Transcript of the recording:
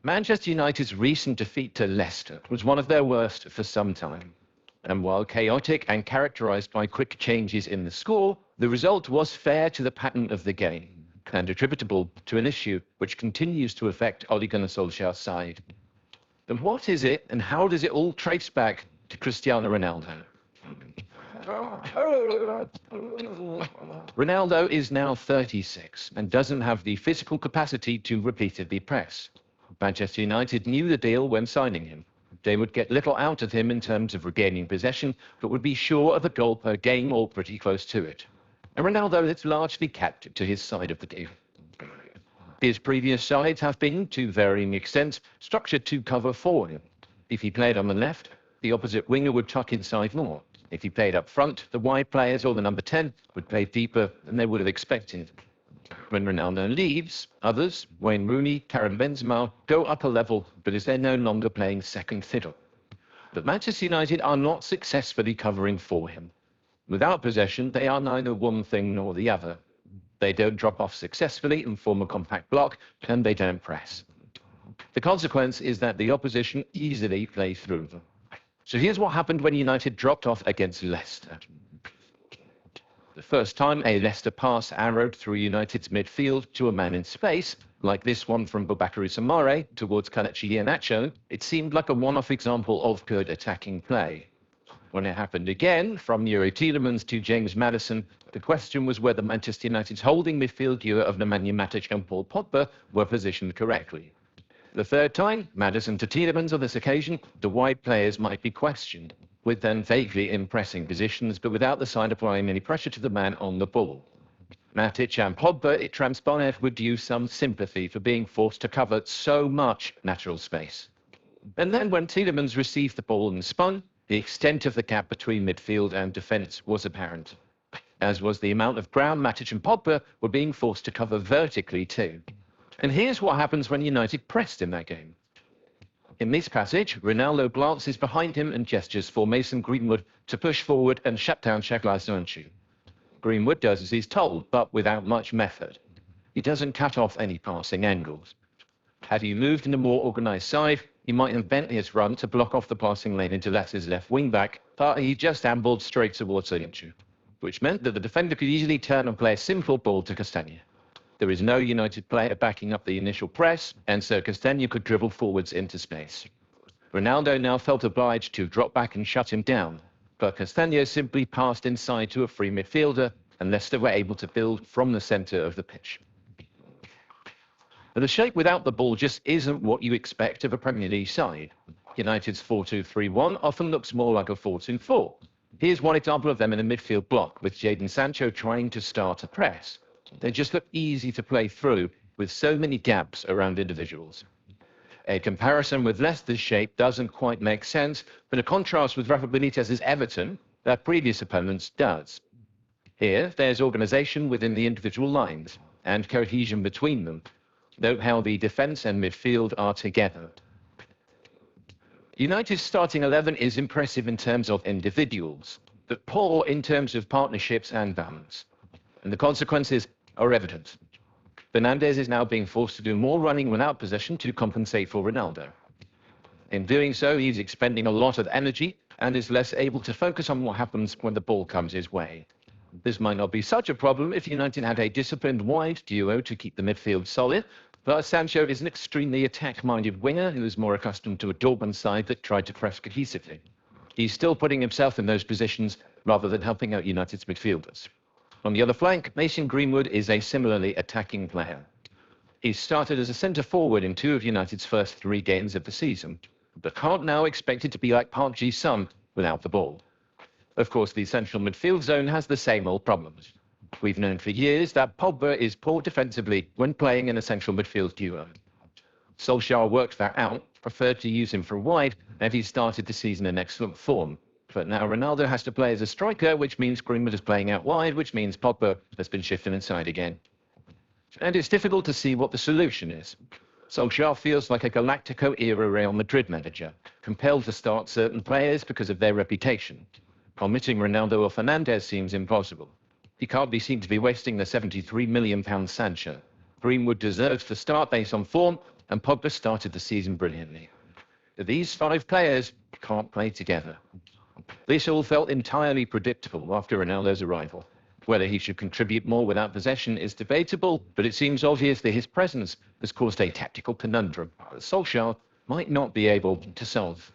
Manchester United's recent defeat to Leicester was one of their worst for some time. And while chaotic and characterized by quick changes in the score, the result was fair to the pattern of the game and attributable to an issue which continues to affect Ole Gunnar Solskjaer's side. Then what is it, and how does it all trace back to Cristiano Ronaldo? Ronaldo is now 36 and doesn't have the physical capacity to repeatedly press. Manchester United knew the deal when signing him. They would get little out of him in terms of regaining possession, but would be sure of a goal per game or pretty close to it. And Ronaldo is largely kept to his side of the deal. His previous sides have been, to varying extents, structured to cover for him. If he played on the left, the opposite winger would tuck inside more. If he played up front, the wide players or the number 10 would play deeper than they would have expected. When Ronaldo leaves, others, Wayne Rooney, Karim Benzema, go up a level because they're no longer playing second fiddle. But Manchester United are not successfully covering for him. Without possession, they are neither one thing nor the other. They don't drop off successfully and form a compact block, and they don't press. The consequence is that the opposition easily play through them. So here's what happened when United dropped off against Leicester. The first time a Leicester pass arrowed through United's midfield to a man in space, like this one from Boubakary Soumaré towards Kelechi Iheanacho, it seemed like a one-off example of good attacking play. When it happened again, from Youri Tielemans to James Maddison, the question was whether Manchester United's holding midfield duo of Nemanja Matic and Paul Pogba were positioned correctly. The third time, Maddison to Tielemans on this occasion, the wide players might be questioned, with them vaguely in pressing positions, but without the side applying any pressure to the man on the ball. Matic and Pogba, it transpired, would use some sympathy for being forced to cover so much natural space. And then when Tielemans received the ball and spun, the extent of the gap between midfield and defence was apparent, as was the amount of ground Matic and Pogba were being forced to cover vertically too. And here's what happens when United pressed in that game. In this passage, Ronaldo glances behind him and gestures for Mason Greenwood to push forward and shut down Shakhtar Sonchu. Greenwood does as he's told, but without much method. He doesn't cut off any passing angles. Had he moved in a more organised side, he might have bent his run to block off the passing lane into Leicester's left wing-back, but he just ambled straight towards Sonchu, which meant that the defender could easily turn and play a simple ball to Castagna. There is no United player backing up the initial press, and so Castagna could dribble forwards into space. Ronaldo now felt obliged to drop back and shut him down, but Castagna simply passed inside to a free midfielder, and Leicester were able to build from the centre of the pitch. But the shape without the ball just isn't what you expect of a Premier League side. United's 4-2-3-1 often looks more like a 4-2-4. Here's one example of them in a midfield block, with Jadon Sancho trying to start a press. They just look easy to play through, with so many gaps around individuals. A comparison with Leicester's shape doesn't quite make sense, but a contrast with Rafa Benitez's Everton, their previous opponents, does. Here, there's organisation within the individual lines, and cohesion between them. Note how the defence and midfield are together. United's starting 11 is impressive in terms of individuals, but poor in terms of partnerships and balance. And the consequences are evident. Fernandes is now being forced to do more running without possession to compensate for Ronaldo. In doing so, he's expending a lot of energy and is less able to focus on what happens when the ball comes his way. This might not be such a problem if United had a disciplined wide duo to keep the midfield solid, but Sancho is an extremely attack-minded winger who is more accustomed to a Dortmund side that tried to press cohesively. He's still putting himself in those positions rather than helping out United's midfielders. On the other flank, Mason Greenwood is a similarly attacking player. He started as a centre-forward in 2 of United's first 3 games of the season, but can't now expect it to be like Park Ji-sung without the ball. Of course, the central midfield zone has the same old problems. We've known for years that Pogba is poor defensively when playing in a central midfield duo. Solskjaer worked that out, preferred to use him from wide, and he started the season in excellent form. But now Ronaldo has to play as a striker, which means Greenwood is playing out wide, which means Pogba has been shifted inside again. And it's difficult to see what the solution is. Solskjaer feels like a Galactico-era Real Madrid manager, compelled to start certain players because of their reputation. Omitting Ronaldo or Fernandes seems impossible. He can't be seen to be wasting the £73 million Sancho. Greenwood deserves to start based on form, and Pogba started the season brilliantly. These 5 players can't play together. This all felt entirely predictable after Ronaldo's arrival. Whether he should contribute more without possession is debatable, but it seems obvious that his presence has caused a tactical conundrum that Solskjaer might not be able to solve.